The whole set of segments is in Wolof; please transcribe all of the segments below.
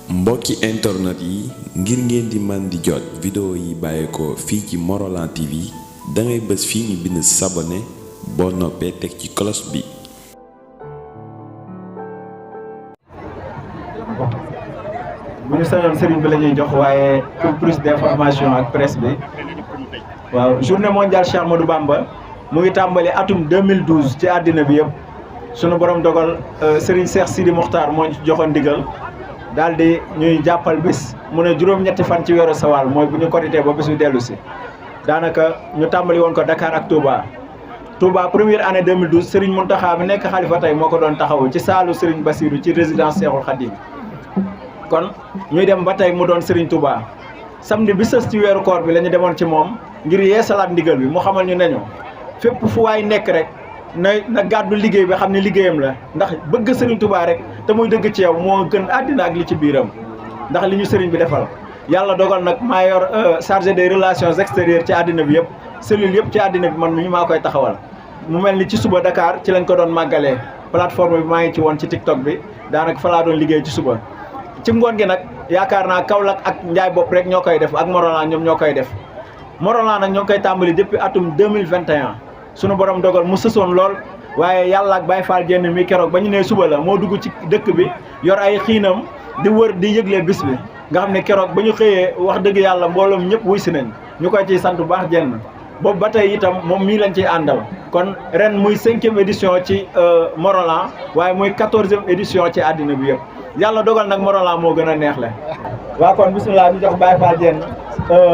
mbokki internet yi ngir ngeen di man di jot vidéo yi bàyyeekoo fii ci Morolan TV dangay bës fii ñu bind s'abonner boo noppee teg ci cloche bi. bu ñu sañoon sëriñ bi la ñuy jox waaye pour plus d'information ak presse bi waaw journée mondiale Cheikh Ahmadou Bamba mu ngi tàmbali atum 2012 ci àddina bi yëpp sunu borom dogal Serigne Cheikh Sidi Mokhtar moo ñu joxoon ndigal daal di ñuy jàppal bis mu ne juróom-ñetti fan ci weeru sawal mooy bu ñu korité ba bis bi dellu si daanaka ñu tàmbali woon ko Dakar ak Touba. Touba première année 2012 Serigne Mountakha bi nekk xalifa tey moo ko doon taxawu ci saalu Serigne Bassirou ci résidence Cheikhoul Khadim kon ñuy dem ba tey mu doon Serigne Touba samedi bi sës ci weeru koor bi la ñu demoon ci moom ngir yeesalaat ndigal bi mu xamal ñu neñu fépp fu waay nekk rek na gàddu liggéey bi xam ne liggéeyam la ndax bëgg Serigne Touba rek te muy dëgg ci yow moo gën àddina ak li ci biiram ndax li ñu Serigne bi defal yàlla dogal nag maa yor chargé des relations extérieures ci àddina bi yëpp cellule yëpp ci àddina bi man mii maa koy taxawal mu mel ni ci suba Dakar ci lañ ko doon màggalee plateforme bi maa ngi ci woon ci TikTok bi daanaka fa laa doon liggéey ci suba ci ngoon gi nag yaakaar naa Kaolack ak Njaay bopp rek ñoo koy def ak Morolan ñoom ñoo koy def Morolan nag ñoo ngi koy tàmbali depuis atum 2021 sunu borom dogal mu sësoon lool waaye yàlla ak Baye Fall Jenn mi keroog ba ñu nee suba la moo dugg ci dëkk bi yor ay xiinam di wër di yëgle bis bi nga xam ne keroog ba ñu xëyee wax dëgg yàlla mbooloom ñëpp wuy si nañ ñu koy ciy sant bu baax Jenn boobu ba tey itam moom mii lañ ciy àndal kon ren muy 5e édition ci Morolan waaye muy 14e édition ci àddina bi yëpp yàlla dogal nag Morolan moo gën a neex la waa kon bisimilah ñu jox Baye Fall Jenn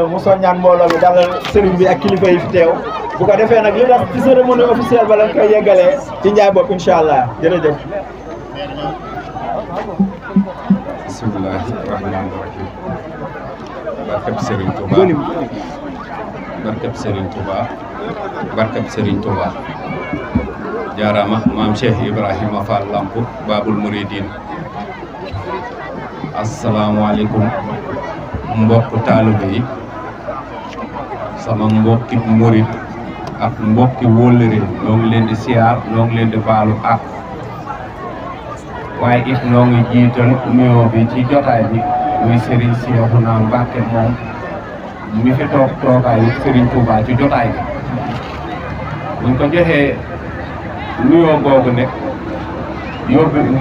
mu soññaan mbooloo bi dalal sëriñ bi ak kilifa yi fi teew bu ko defee nag li tax ci cérémonie officielle ba lañ koy yeggalee ci Njaay bopp incha allah jërëjëf. bismillahi rahmaani rahim barkab Serigne Touba barkab Serigne Touba barkab Serigne Touba jaaraama maam Cheikh Ibrahima Fall Lamp Babul Mouridine asalaamaaleykum mbokk taalibe yi sama mbokki murid ak mbokki wóllëre ñoo ngi leen di siyaar ñoo ngi leen di baalu ak waaye it ñoo ngi jiital nuyoo bi ci jotaay bi muy Serigne Cheikhouna Mbacké moom mi fi toog toogaayu Serigne Touba ci jotaay bi buñ ko joxee nuyoo googu nekk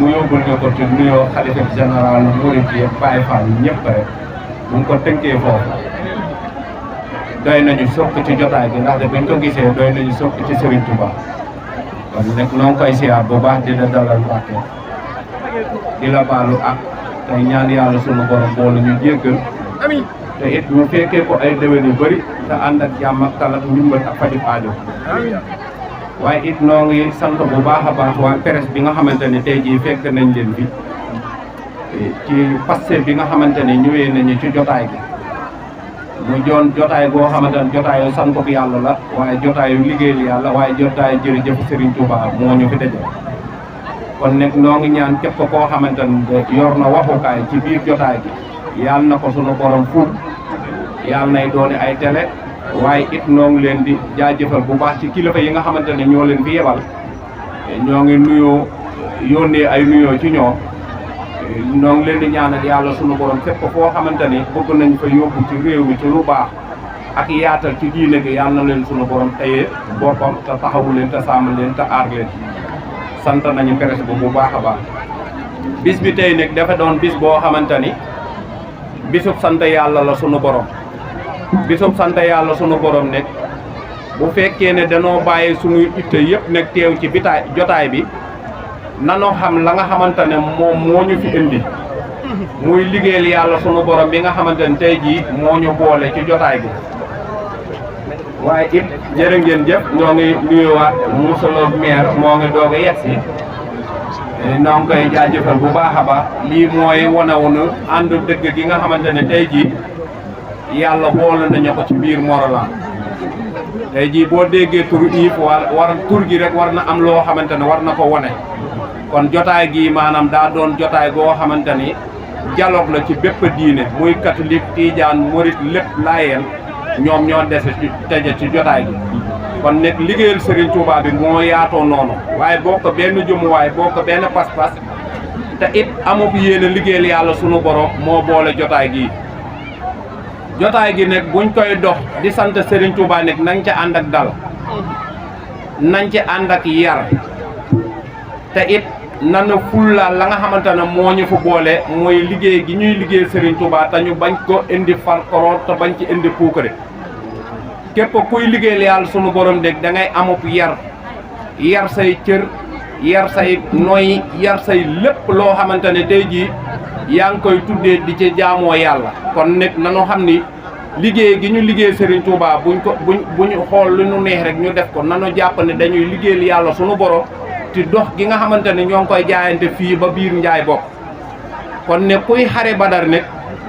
mu yóbbul ne ko ci nuyoo xalifa général murid yi Baye Fall ñëpp rek buñ ko tënkee foofu doy nañu sokk ci jotaay bi ndax buñ ko gisee doy nañu sokk ci Serigne Touba kon nag noo ngi koy siyaar bu baax di la dalal Mbacké di la baalu ak tey ñaan yàlla sunu borom boolu ñu jéggal te it ñu fekkee ko ay déwén yu bëri te ànd ak jàmm ak tal ak ndimbal ak faju aajo waaye it noo ngi sant bu baax a baax waa presse bi nga xamante ne tey jii fekk nañ leen bi ci passé bi nga xamante ne ñëwee nañu ci jotaay bi mu joon jotaay boo xamante ne jotaayu sant bu yàlla la waaye jotaayu liggéeyal yàlla waaye jotaayu jërëjëf Serigne Touba moo ñu fi daje kon nag noo ngi ñaan képp koo xamante ne yor na waxukaay ci biir jotaay bi yàlla na ko sunu borom fuul yàlla nay doone ay télé waaye it noo ngi leen di jaajëfal bu baax ci kilifa yi nga xamante ne ñoo leen fi yebal ñoo ngi nuyoo yónnee ay nuyoo ci ñoo ngi leen di ñaanal yàlla sunu borom fépp foo xamante ni bëgg nañ fa yóbbu ci réew mi ci lu baax ak yaatal ci diine gi yàlla na leen sunu borom teye boppam te taxawu leen te sàmm leen te aar leen sant nañu presse bu baax a baax bis bi tey nag dafa doon bis boo xamante ni bisub sant yàlla la sunu borom bisub sant yàlla sunu borom nekk bu fekkee ne danoo bàyyi suñuy itte yëpp nag teew ci jotaay bi nanoo xam la nga xamante ne moom moo ñu fi indi muy liggéeyal yàlla sunu borom bi nga xamante ne tey jii moo ñu boole ci jotaay bi waaye it jërë ngeen jëf ñoo ngi nuyuwaat monsieur le maire moo ngi doog a yegsi noo ngi koy jaajëfal bu baax a baax lii mooy wane ànd dëgg gi nga xamante ne tey jii yàlla boole nañu ko ci biir Morolan tey jii boo déggee tur Yves war tur gi rek war na am loo xamante ne war na ko wane kon jotaay gi maanaam daa doon jotaay goo xamante ni dialogue la ci bépp diine muy catholique tijaan murit lépp laayeen ñoom ñoo dese ci teje ci jotaay gi kon nekk liggéeyal Serigne Touba bi moo yaatoo noonu waaye boo ko benn jumuwaay boo ko benn pas-pas te it amub yéene liggéeyal yàlla sunu borom moo boole jotaay gi nag buñ koy dox di sant Serigne Touba nag nañ ca ànd ak dal nañ ci ànd ak yar te it nanu fullaal la nga xamante ne moo ñu fa boole mooy liggéey gi ñuy liggéey Serigne Touba te ñu bañ ko indi farkoroor te bañ ci indi puukare képp kuy liggéeyal yàlla sunu borom dégg da ngay amub yar say cër yar say noy yar say lépp loo xamante ne tey jii yaa ngi koy tuddee di ci jaamoo yàlla kon nag nanu xam ni liggéey gi ñu liggéey Serigne Touba buñ xool lu ñu neex rek ñu def ko nanu jàpp ne dañuy liggéeyal yàlla sunu borom ci dox gi nga xamante ne ñoo ngi koy jaayante fii ba biir njaay bokk kon ne kuy xare Badar nekk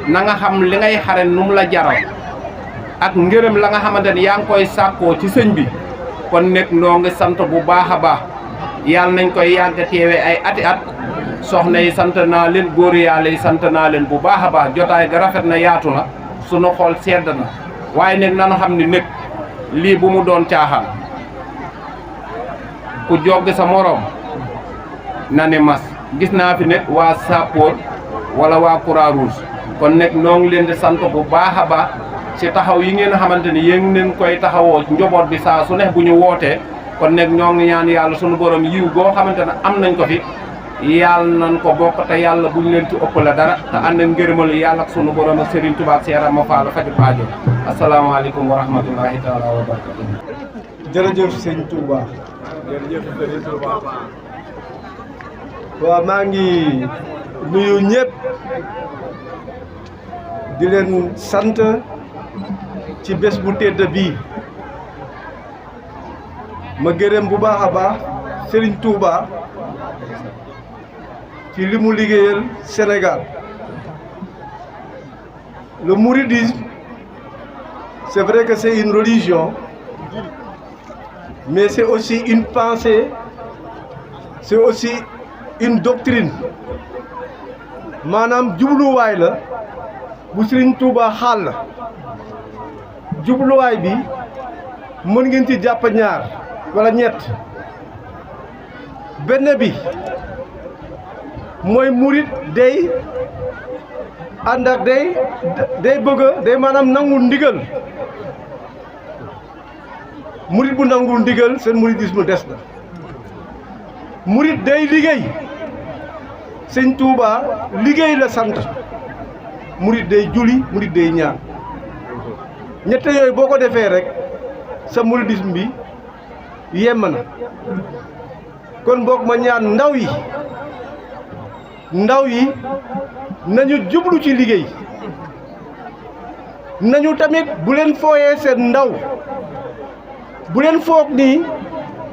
na nga xam li ngay xare nu mu la jaral ak ngërëm la nga xamante ne yaa ngi koy sàkkoo ci sëñ bi kon nekk noo ngi sant bu baax a baax yàlla nañ koy yàgg teewe ay ati at soxna yi sant naa leen góor yàlla yi sant naa leen bu baax a baax jotaay ga rafet na yaatu na sunu xol sedd na waaye nag nanu xam ni nekk lii bu mu doon caaxaan ku joggi sa morom na ne mas gis naa fi nekk waa sappoor wala waa Croix-Rouge kon nekk noo ngi leen di sant bu baax a baax ci taxaw yi ngeen xamante ni yéen ngeen koy taxawoo njaboot bi saa su ne bu ñu wootee kon nekk ñoo ngi ñaan yàlla sunu borom yiw goo xamante ne am nañ ko fi yàlla nañ ko bokk te yàlla buñ leen ci ëpp la dara te ànd ak ngërëmal yàlla ak sunu borom ak Serigne Touba Seera ma faala faju aajo asalaamaaleykum wa rahmatullahi taala wa barakatuh. jërëjëf sëñ Touba. jërëjëf Serigne Touba. waaw maa ngi nuyu ñëpp di leen sant ci bés bu tedd bii ma gërëm bu baax a baax Serigne Touba ci li mu liggéeyal Sénégal. Le mouridisme, c'est vrai que c'est une religion, mais c'est aussi une pensée, c'est aussi une doctrine. maanaam jubluwaay la bu Serigne Touba xaal la jubluwaay bi mën ngeen ci jàpp ñaar wala ñett. benn bi mooy murit day ànd ak day bëgg day maanaam nangul ndigal murit bu nangul ndigal seen mouridisme des na. murit day liggéey sëñ Touba liggéey la sant murit day julli murit day ñaan ñett yooyu boo ko defee rek sa mouridisme bi yemm na. kon boog ma ñaan ndaw yi nañu jublu ci liggéey nañu tamit bu leen fooyee seen ndaw bu leen foog ni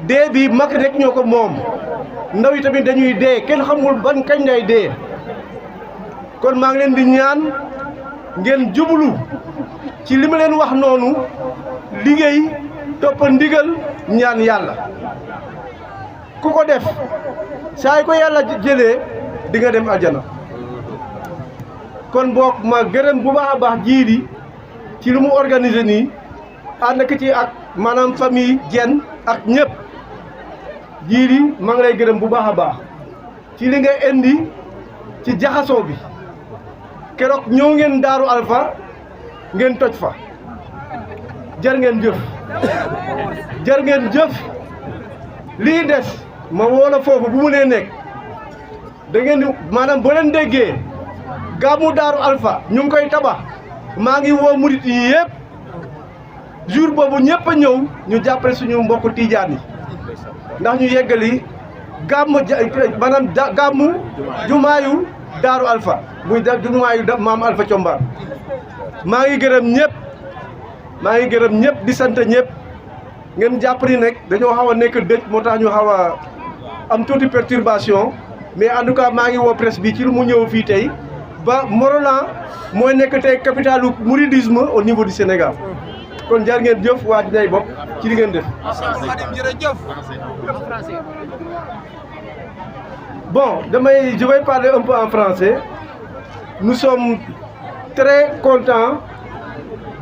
dee bi mag rek ñoo ko moom ndaw yi tamit dañuy dee kenn xamul ban kañ lay dee. kon maa ngi leen di ñaan ngeen jublu ci li ma leen wax noonu liggéey topp ndigal ñaan yàlla. ku ko def saa yi ko yàlla jëlee di nga dem aljana. kon boog ma gërëm bu baax a baax jiidi ci lu mu organisé nii ànd ci ak maanaam famille Diène ak ñëpp jiidi maa ngi lay gërëm bu baax a baax ci li nga indi ci jaxasoo bi keroog ñëw ngeen Daaru Alpha ngeen toj fa jar ngeen jëf jar ngeen jëf lii des ma woola foofu bu mu nee nekk da ngeen di maanaam boo leen déggee gàmmu Daaru Alpha ñu ngi koy tabax maa ngi woo murit yi yëpp jour boobu ñëpp a ñëw ñu jàppale suñu mbokku tiijaan yi ndax ñu yeggali gàmmu maanaam gàmmu jumaayu Daaru Alpha muy jumaayu maam Alpha Combaan. maa ngi gërëm ñëpp di sant ñëpp ngeen jàpp ni nag dañoo xaw a nekk dëj moo tax ñu xaw a am tuuti perturbation mais en tout cas maa ngi woo presse bi ci lu mu ñëw fii tey ba Morolan mooy nekk tey capitalu mouridisme au niveau du Sénégal kon jar ngeen jëf waa Ndiaye bopp ci li ngeen def. Bon, je vais parler un peu en français. Nous sommes très contents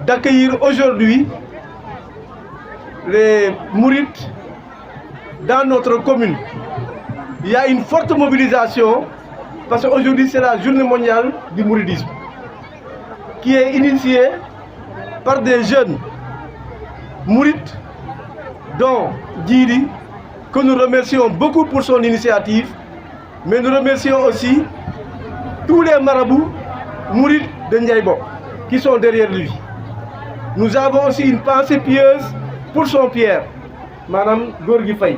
d'accueillir aujourd'hui les mourides dans notre commune. Il y a une forte mobilisation parce qu'aujourd'hui c'est la journée mondiale du mouridisme qui est initiée par des jeunes mourides dont Djily, que nous remercions beaucoup pour son initiative, mais nous remercions aussi tous les marabouts mourides de Ndiaye Bop qui sont derrière lui. Nous avons aussi une pensée pieuse pour son père, Madame Gorgui Faye.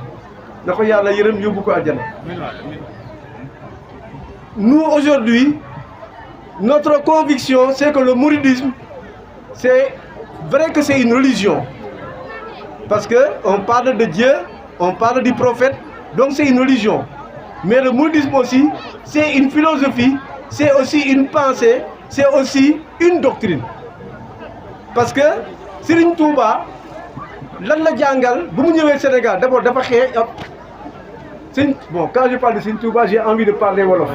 Nous aujourd'hui, notre conviction c'est que le mouridisme, c'est vrai que c'est une religion. Parce qu'on parle de Dieu, on parle du prophète, donc c'est une religion. Mais le mouridisme aussi, c'est une philosophie, c'est aussi une pensée, c'est aussi une doctrine. Parce que Serigne Touba, lan la jàngal bu mu ñëwee Sénégal d'abord dafa bon, quand je parle de Serigne Touba, j'ai envie de parler wolof.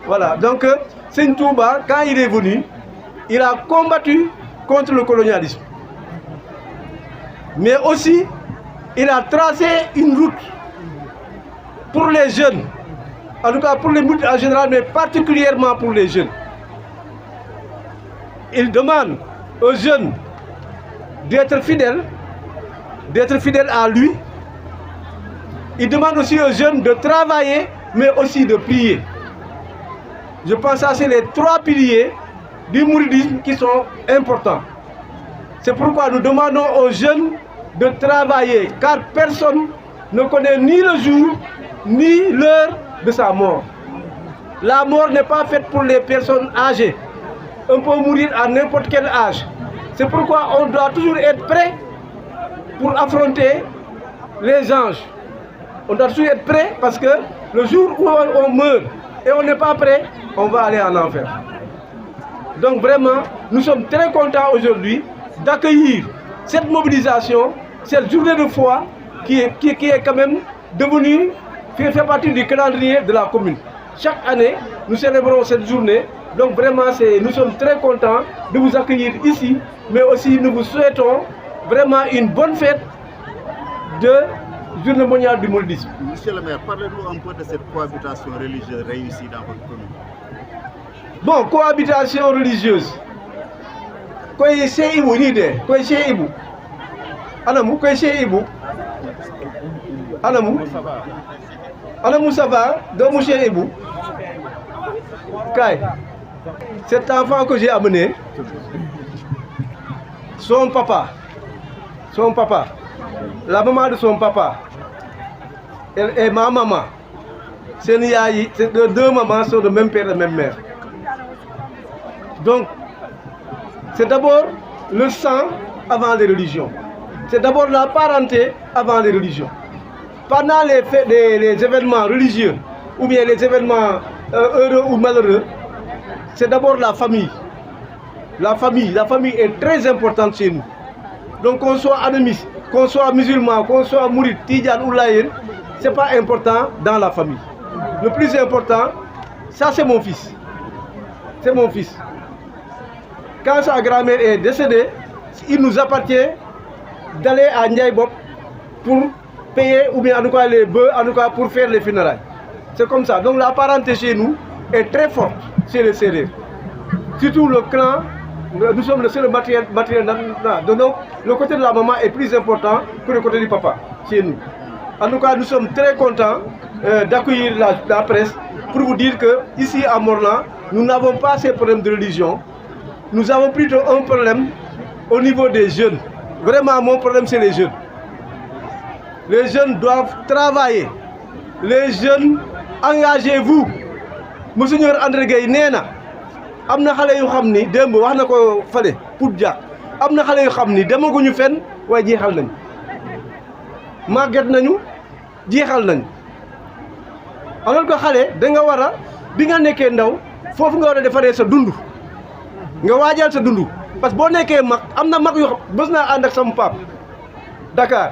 Voilà, donc Serigne Touba, quand il est venu, il a combattu contre le colonialisme. Mais aussi, il a tracé une route pour les jeunes, en tout cas pour les mourides en général, mais particulièrement pour les jeunes. Il demande aux jeunes d'être fidèles à lui. Il demande aussi aux jeunes de travailler, mais aussi de prier. Je pense que ça, c'est les 3 piliers du mouridisme qui sont importants. C'est pourquoi nous demandons aux jeunes de travailler, car personne ne connaît ni le jour, ni l'heure de sa mort. La mort n'est pas faite pour les personnes âgées. On peut mourir à n'importe quel âge. C'est pourquoi on doit toujours être prêt pour affronter les anges. On doit toujours être prêt parce que le jour où on meurt et on n'est pas prêt, on va aller en enfer. Donc vraiment, nous sommes très contents aujourd'hui d'accueillir cette mobilisation, cette journée de foi qui est quand même devenue, fait partie du calendrier de la commune. Chaque année, nous célébrons cette journée. Donc vraiment, nous sommes très contents de vous accueillir ici, mais aussi nous vous souhaitons vraiment une bonne fête de Journée mondiale du mouridisme. Monsieur le maire, parlez-nous un peu de cette cohabitation religieuse réussie dans votre commune. Bon, cohabitation religieuse. Koy Cheikh Ibou ni de, koy Cheikh Ibou. Anamu koy Cheikh Ibou. Anamu. Anamu ça va, doomu Cheikh Ibou. Kay. Cet enfant que j'ai amené, son papa, la maman de son papa, elle est ma maman. C'est les 2 mamans sont de même père et même mère. Donc, c'est d'abord le sang avant les religions. C'est d'abord la parenté avant les religions. Pendant les événements religieux, ou bien les événements heureux ou malheureux, c'est d'abord la famille. La famille est très importante chez nous. Donc qu'on soit animiste, qu'on soit musulman, qu'on soit mouride, tidjane ou laïen, c'est pas important dans la famille. Le plus important, ça c'est mon fils. C'est mon fils. Quand sa grand-mère est décédée, il nous appartient d'aller à Ndiaye Bop pour payer ou bien en tout cas les bœufs, en tout cas pour faire les funérailles. C'est comme ça. Donc la parenté chez nous est très forte chez les Sérères. Surtout le clan, nous sommes le seul matériel. Donc le côté de la maman est plus important que le côté du papa chez nous. En tout cas, nous sommes très contents d'accueillir la presse pour vous dire que ici à Morlan, nous n'avons pas ces problèmes de religion. Nous avons plutôt un problème au niveau des jeunes. Vraiment, mon problème, c'est les jeunes. Les jeunes doivent travailler. Les jeunes, engagez-vous. Monseigneur André Gueye Néna, amna xalé yu xamni demb wax nako falé pour dia amna xalé yu xamni demaguñu fenn way jéxal nañ maget nañu jéxal nañ alors que xalé da nga wara bi nga nekké ndaw fofu nga wara défaré sa dundu nga wajal sa dundu parce que bo nekké mak amna mak yu bësna and ak sama pap Dakar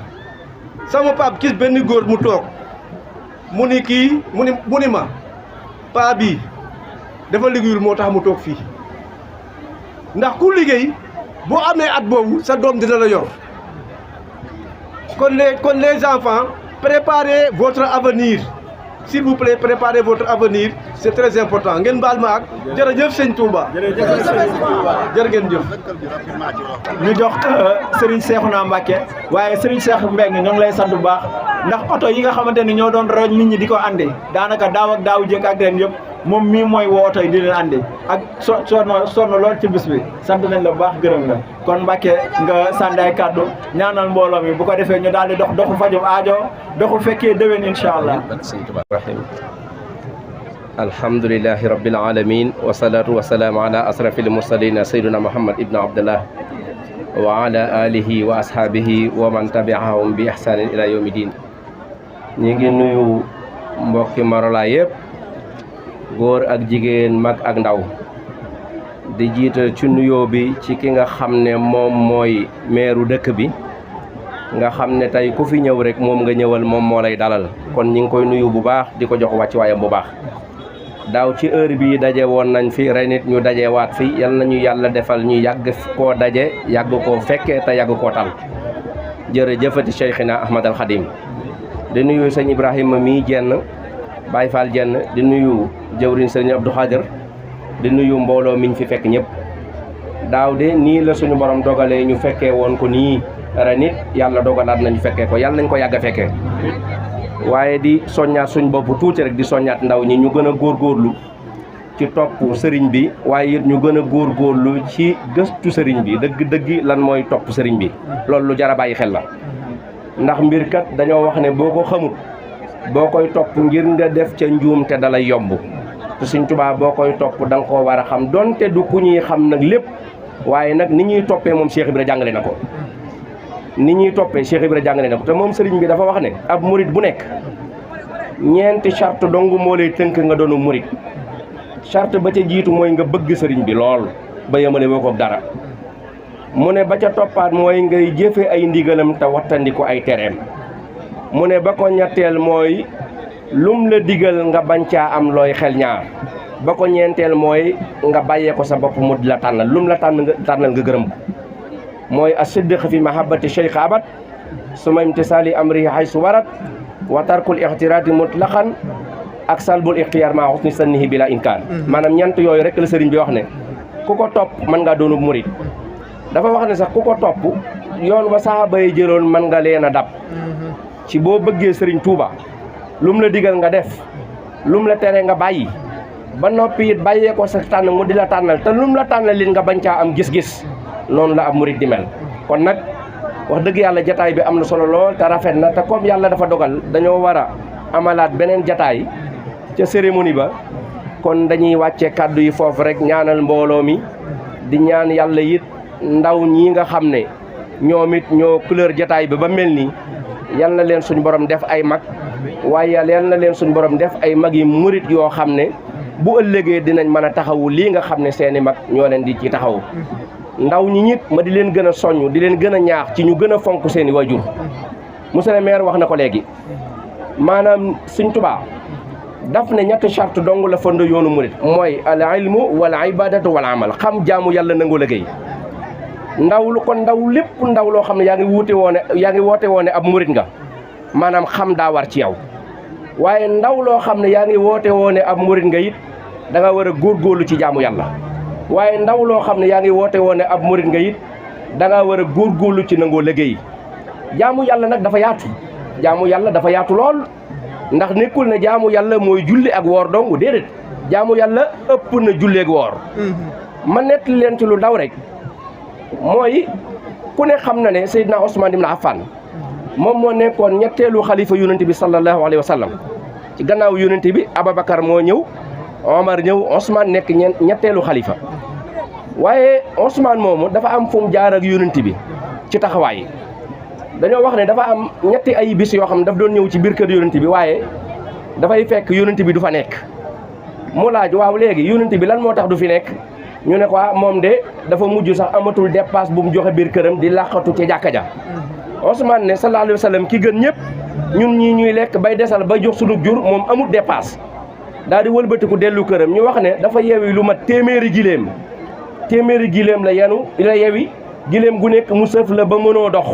sama pap gis benn góor mu toog mu ni kii mu ni ma paa bii dafa liggéeyul moo tax mu toog fii ndax ku liggéey boo amee at boobu sa doom dina la yor kon les enfants préparez votre avenir s'il vous plaît préparez votre avenir c'est très important ngeen baal ma ak jërëjëf sëñ Touba. jërë ngeen jëf. ñu jox Serigne Cheikhouna Mbacké waaye Serigne Cheikh Mbengue ñoo ngi lay sant bu baax ndax oto yi nga xamante ni ñoo doon roñ nit ñi di ko andi daanaka daaw ak daaw jékk ak ren yëpp moom mii mooy woo oto yi di leen andi ak sonn lool ci bis bi sant nañ la bu baax gërëm la kon Mbacké nga sànni ay kàddu ñaanal mbooloo mi bu ko defee ñu daal di doxu fajum aajo doxu fekkee déwén incha allah. rahim alhamdulillahi rabbil alamin wasalaatu wasalaamu ala asrafil mursalin sayyidina muhammad ibn abdullah wa ala alihi wa ashaabihi wa man tabiahum bi ihsanin ila yawmi din ñi ngi nuyu mbokki Morolan yëpp góor ak jigéen mag ak ndaw di jiital ci nuyoo bi ci ki nga xam ne moom mooy meeru dëkk bi nga xam ne tey ku fi ñëw rek moom nga ñëwal moom moo lay dalal kon ñi ngi koy nuyu bu baax di ko jox wàcc waayam bu baax daaw ci heure bii daje woon nañ fi ren it ñu daje waat fi yal nañu yàlla defal ñu yàgg koo daje yàgg koo fekkee te yàgg koo tal jërëjëfati Cheikhina Ahmad al Khadim di nuyu sëñ Ibrahima mii jenn Baye Fall jenn di nuyu jëwriñ sëñ Abdou Khadir di nuyu mbooloo miñ fi fekk ñëpp daaw de nii la suñu borom dogalee ñu fekkee woon ko nii ren it yàlla dogalaat nañu fekkee ko yàlla nañ ko yàgg a fekkee waaye di soññaat suñ bopp tuuti rek di soññaat ndaw ñi ñu gën a góorgóorlu ci topp sëriñ bi waaye it ñu gën a góorgóorlu ci gëstu sëriñ bi dëgg-dëgg lan mooy topp sëriñ bi loolu lu jar a bàyyi xel la ndax mbir kat dañoo wax ne boo ko xamut boo koy topp ngir nga def ca njuum te dalay yomb te Sëriñ Tuubaa boo koy topp da nga koo war a xam donte du ku ñuy xam nag lépp waaye nag ni ñuy toppee moom Cheikh Ibra jàngale na ko ni ñuy toppee Cheikh Ibra jàngale na ko te moom sëriñ bi dafa wax ne ab murit bu nekk ñeenti charte dong moo lay tënk nga doonu murit charte ba ca jiitu mooy nga bëgg sëriñ bi lool ba yemale woo ko dara mu ne ba ca toppaat mooy ngay jëfe ay ndigalam te wattandiku ay tereem mu ne ba ko ñetteel mooy lum la digal nga bañ caa am looy xel ñaar ba ko ñeenteel mooy nga bàyyee ko sa bopp mu di la tànnal lum la tànnal nga gërëm mooy as-sidq fi mahabbati cheikh abad suma imtisali amrihi haysu warat wa tarkul ixtiraati mutlaqan ak salbul ixtiyaar maa husni sannihi bila inkaan maanaam ñent yooyu rek la sëriñ bi wax ne ku ko topp mën ngaa doonu murit dafa wax ne sax ku ko topp yoon wa saxaaba yi jëloon mën nga leen a dab ci boo bëggee sëriñ Touba lum la digal nga def lum la tere nga bàyyi ba noppi it bàyyee ko sa tànn mu di la tànnal te lum la tànnal it nga bañ caa am gis-gis noonu la ab murit di mel kon nag wax dëgg yàlla jataay bi am na solo lool te rafet na te comme yàlla dafa dogal dañoo war a amalaat beneen jataay ca cérémonie ba kon dañuy wàcce kàddu yi foofu rek ñaanal mbooloo mi di ñaan yàlla it ndaw ñi nga xam ne ñoom it ñoo couleur jataay bi ba mel nii yal na leen suñ borom def ay mag waaye yal na leen suñ borom def ay mag yi murit yoo xam ne bu ëllëgee dinañ mën a taxawu lii nga xam ne seeni mag ñoo leen di ci taxawu ndaw ñi ñit ma di leen gën a soññ di leen gën a ñaax ci ñu gën a fonk seeni waajur monsieur le maire wax na ko léegi maanaam Sëriñ Tuubaa daf ne ñetti charte dong la fond yoonu murit mooy al ilmu wal ibadatu wal amal xam jaamu yàlla nangoo liggéey ndaw lu kon ndaw lépp ndaw loo xam ne yaa ngi woote woone ab murit nga maanaam xam daa war ci yow waaye ndaw loo xam ne yaa ngi woote woone ab murit nga it da nga war a góorgóorlu ci jaamu yàlla waaye ndaw loo xam ne yaa ngi woote woone ab murit nga it da nga war a góorgóorlu ci nangoo liggéey jaamu yàlla nag dafa yaatu jaamu yàlla dafa yaatu lool ndax nekkul ne jaamu yàlla mooy julli ak woor dong déedéet jaamu yàlla ëpp na julli ak woor ma nett leen ci lu ndaw rek mooy ku ne xam na ne Seydina Ousmane ibn Affan moom moo nekkoon ñetteelu xalifa yonent bi sallallahu alayhi wa sallam ci gannaaw yonent bi Ababacar moo ñëw Omar ñëw Ousmane nekk ñetteelu xalifa waaye Ousmane moomu dafa am fu mu jaar ak yonent bi ci taxawaay dañoo wax ne dafa am ñetti ay bis yoo xam ne daf doon ñëw ci biir kër yonent bi waaye dafay fekk yonent bi du fa nekk mu laaj waaw léegi yonent bi lan moo tax du fi nekk ñu ne ko moom de dafa mujj sax amatul dépasse bu mu joxe biir këram di làqatu ci jàkka ja Ousmane ne sallallahu alayhi wa sallam ki gën ñëpp ñun ñii ñuy lekk bay desal bay jox sunu jur moom amul dépasse daal di wëlbatiku dellu këram ñu wax ne dafa yewi lu mat téeméeri giléem la yewi giléem gu nekk mu sëf la ba mënoo dox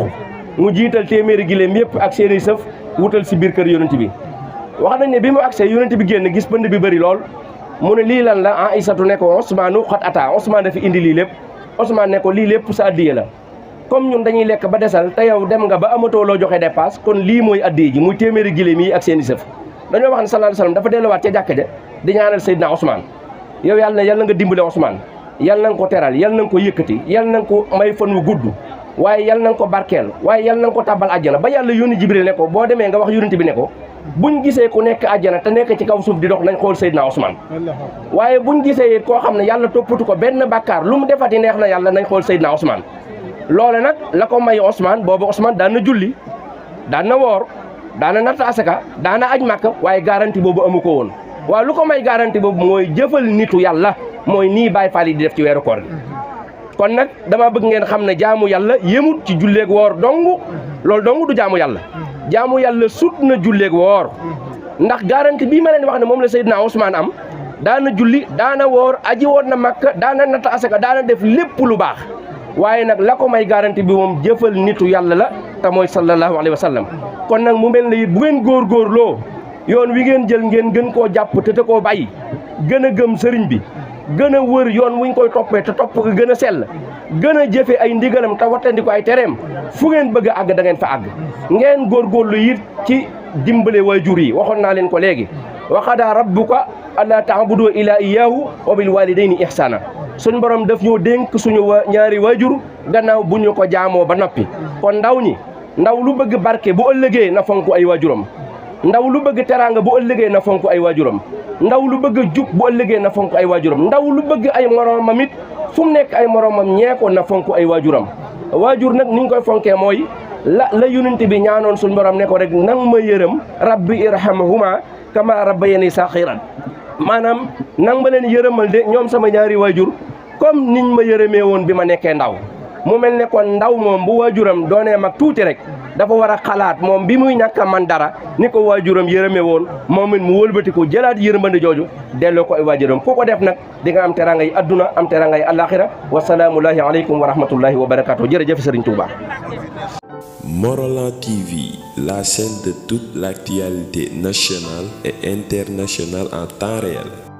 mu jiital téeméeri giléem yëpp ak seeni sëf wutal si biir kër yonent bi wax nañ ne bi mu agsee yonent bi génn gis pënd bi bëri lool mu ne lii lan la Aïsatu ne ko Ousmane xat ata Ousmane dafa indi lii lépp Ousmane ne ko lii lépp sa addiya la comme ñun dañuy lekk ba desal te yow dem nga ba amatoo loo joxe dépasse kon lii mooy addiya ji muy téeméeri giléem yi ak seen i sëf dañoo wax ne sallallahu alayhi wasallam dafa delluwaat ca jàkka ja di ñaanal Seydina Ousmane yow yàlla nga dimbale Ousmane yàlla na nga ko teral yàlla na nga ko yëkkati yàlla na nga ko may fan wu gudd waaye yàlla na nga ko barkeel waaye yàlla na nga ko tàbbal àjjana ba yàlla yónni Jibril ne ko boo demee nga wax yonent bi ne ko buñ gisee ku nekk àjjana te nekk ci kaw suuf di dox nañ xool Seydina Ousmane waaye buñ gisee koo xam ne yàlla toppatu ko benn bàkkaar lu mu defati neex na yàlla nañ xool Seydina Ousmane loole nag la ko may Ousmane boobu Ousmane daan na julli daan na woor daan na natt asaka daan na aj Màkka waaye garantie boobu amu ko woon waaye lu ko may garantie boobu mooy jëfal nitu yàlla mooy nii Baay Faal yi di def ci weeru koor gi kon nag dama bëgg ngeen xam ne jaamu yàlla yemut ci julleeg woor dong loolu dong du jaamu yàlla sut na julleeg woor ndax garantie bii ma leen wax ne moom la Seydina Ousmane am daana julli daana woor aji woon na Makka daana natt asaka daana def lépp lu baax waaye nag la ko may garantie bi moom jëfal nitu yàlla la te mooy sallallahu alayhi wa sallam kon nag mu mel ne it bu ngeen góorgóorloo yoon wi ngeen jël ngeen gën koo jàpp te koo bàyyi gën a gëm sëriñ bi gën a wër yoon wuñ koy toppee te topp ko gën a sell gën a jëfe ay ndigalam te wattandi ko ay tereem fu ngeen bëgg a àgg da ngeen fa àgg ngeen góorgóorlu it ci dimbale waajur yi waxoon naa leen ko léegi wa qadaa rabbuka allaa ta'budu illaa iyyaahu wa bil waalidayni ihsaana suñ borom daf ñoo dénk suñu ñaari waajur gannaaw bu ñu ko jaamoo ba noppi kon ndaw lu bëgg barke bu ëllëgee na fonk ay waajuram ndaw lu bëgg teraanga bu ëllëgee na fonk ay waajuram ndaw lu bëgg jub bu ëllëgee na fonk ay waajuram ndaw lu bëgg ay moroomam it fu mu nekk ay moroomam ñeeko na fonk ay waajuram waajur nag ni ñu koy fonkee mooy la yonent bi ñaanoon suñ borom ne ko rek nang ma yërëm rabbi irhamhuma kama rabbayani saxiran maanaam nang ma leen yërëmal de ñoom sama ñaari waajur comme niñ ma yërëmee woon bi ma nekkee ndaw mu mel ne kon ndaw moom bu waajuram doonee mag tuuti rek dafa war a xalaat moom bi muy ñàkk a man dara ni ko waajuram yërëme woon moom it mu wëlbati ko jëlaat yërmande jooju delloo ko ay waajuram ku ko def nag di nga am teranga yi adduna am teranga yi alaxira wasalaamullahi aleykum wa rahmatullahi wa barakatuh jërëjëf Serigne Touba. Morolan TV, la chaîne de toute l'actualité nationale et internationale en temps réel.